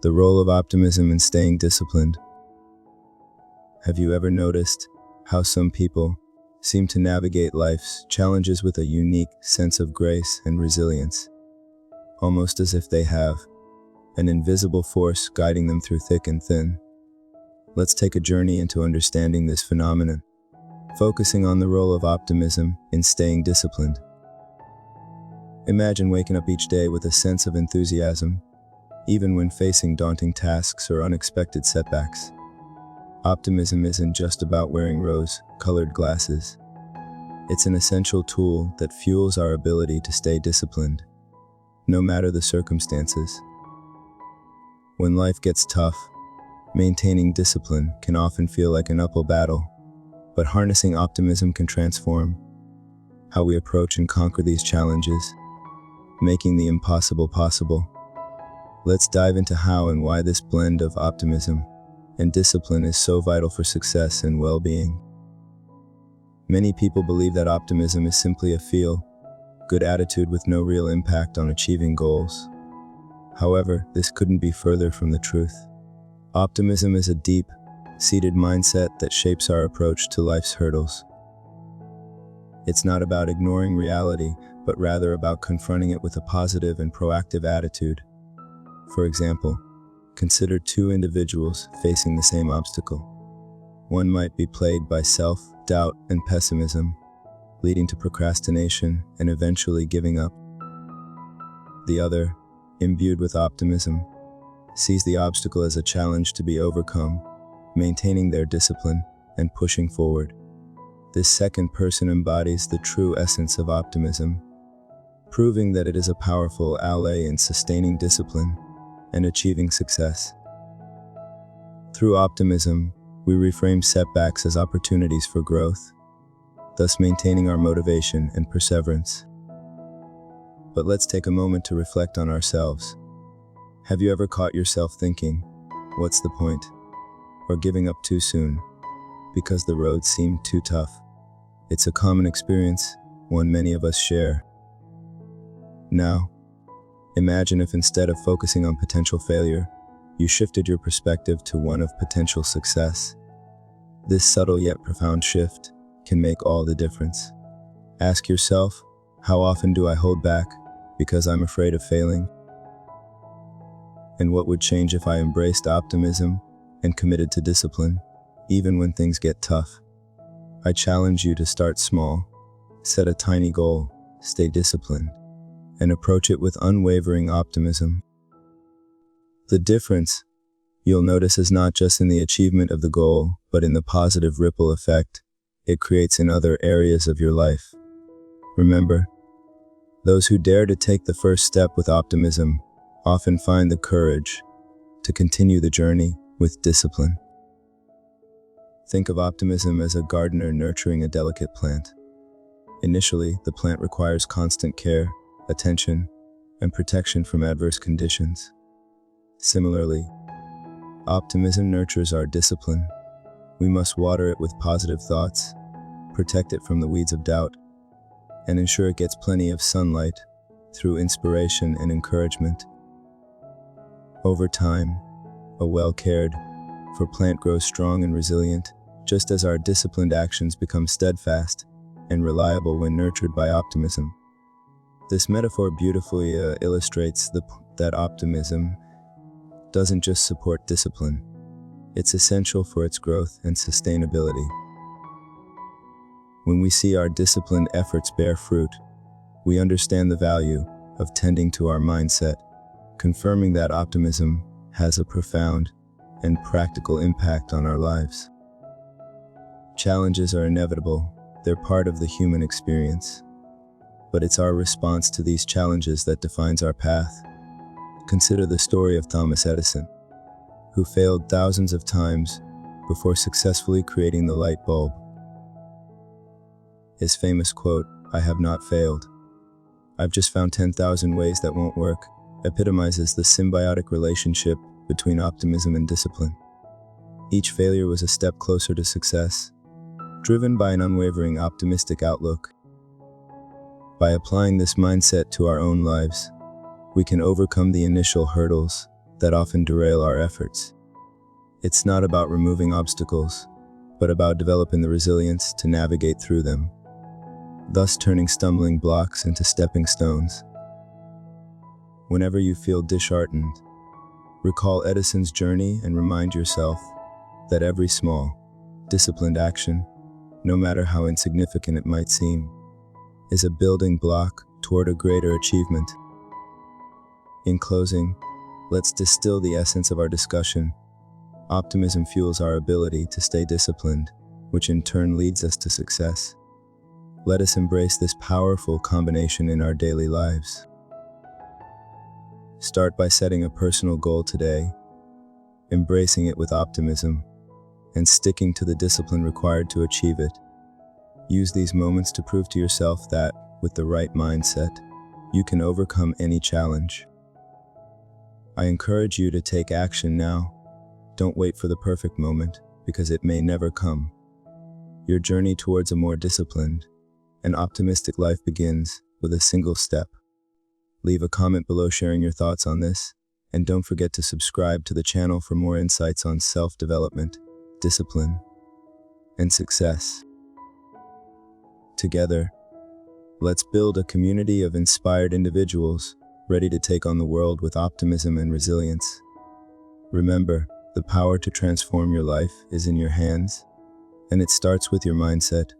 The role of optimism in staying disciplined. Have you ever noticed how some people seem to navigate life's challenges with a unique sense of grace and resilience, almost as if they have an invisible force guiding them through thick and thin? Let's take a journey into understanding this phenomenon, focusing on the role of optimism in staying disciplined. Imagine waking up each day with a sense of enthusiasm, even when facing daunting tasks or unexpected setbacks. Optimism isn't just about wearing rose-colored glasses. It's an essential tool that fuels our ability to stay disciplined, no matter the circumstances. When life gets tough, maintaining discipline can often feel like an uphill battle, but harnessing optimism can transform how we approach and conquer these challenges, making the impossible possible. Let's dive into how and why this blend of optimism and discipline is so vital for success and well-being. Many people believe that optimism is simply a feel-good attitude with no real impact on achieving goals. However, this couldn't be further from the truth. Optimism is a deep-seated mindset that shapes our approach to life's hurdles. It's not about ignoring reality, but rather about confronting it with a positive and proactive attitude. For example, consider two individuals facing the same obstacle. One might be plagued by self-doubt and pessimism, leading to procrastination and eventually giving up. The other, imbued with optimism, sees the obstacle as a challenge to be overcome, maintaining their discipline and pushing forward. This second person embodies the true essence of optimism, proving that it is a powerful ally in sustaining discipline and achieving success. Through optimism, we reframe setbacks as opportunities for growth, thus maintaining our motivation and perseverance. But let's take a moment to reflect on ourselves. Have you ever caught yourself thinking, "What's the point?" or giving up too soon because the road seemed too tough? It's a common experience, one many of us share. Now, imagine if instead of focusing on potential failure, you shifted your perspective to one of potential success. This subtle yet profound shift can make all the difference. Ask yourself, how often do I hold back because I'm afraid of failing? And what would change if I embraced optimism and committed to discipline, even when things get tough? I challenge you to start small, set a tiny goal, stay disciplined, and approach it with unwavering optimism. The difference, you'll notice, is not just in the achievement of the goal, but in the positive ripple effect it creates in other areas of your life. Remember, those who dare to take the first step with optimism often find the courage to continue the journey with discipline. Think of optimism as a gardener nurturing a delicate plant. Initially, the plant requires constant care, attention, and protection from adverse conditions. Similarly, optimism nurtures our discipline. We must water it with positive thoughts, protect it from the weeds of doubt, and ensure it gets plenty of sunlight through inspiration and encouragement. Over time, a well-cared for plant grows strong and resilient, just as our disciplined actions become steadfast and reliable when nurtured by optimism. This metaphor beautifully illustrates that optimism doesn't just support discipline, it's essential for its growth and sustainability. When we see our disciplined efforts bear fruit, we understand the value of tending to our mindset, confirming that optimism has a profound and practical impact on our lives. Challenges are inevitable, they're part of the human experience. But it's our response to these challenges that defines our path. Consider the story of Thomas Edison, who failed thousands of times before successfully creating the light bulb. His famous quote, "I have not failed. I've just found 10,000 ways that won't work," epitomizes the symbiotic relationship between optimism and discipline. Each failure was a step closer to success, driven by an unwavering optimistic outlook. By applying this mindset to our own lives, we can overcome the initial hurdles that often derail our efforts. It's not about removing obstacles, but about developing the resilience to navigate through them, thus turning stumbling blocks into stepping stones. Whenever you feel disheartened, recall Edison's journey and remind yourself that every small, disciplined action, no matter how insignificant it might seem, is a building block toward a greater achievement. In closing, let's distill the essence of our discussion. Optimism fuels our ability to stay disciplined, which in turn leads us to success. Let us embrace this powerful combination in our daily lives. Start by setting a personal goal today, embracing it with optimism, and sticking to the discipline required to achieve it. Use these moments to prove to yourself that, with the right mindset, you can overcome any challenge. I encourage you to take action now. Don't wait for the perfect moment, because it may never come. Your journey towards a more disciplined and optimistic life begins with a single step. Leave a comment below sharing your thoughts on this, and don't forget to subscribe to the channel for more insights on self-development, discipline, and success. Together, let's build a community of inspired individuals ready to take on the world with optimism and resilience. Remember, the power to transform your life is in your hands, and it starts with your mindset.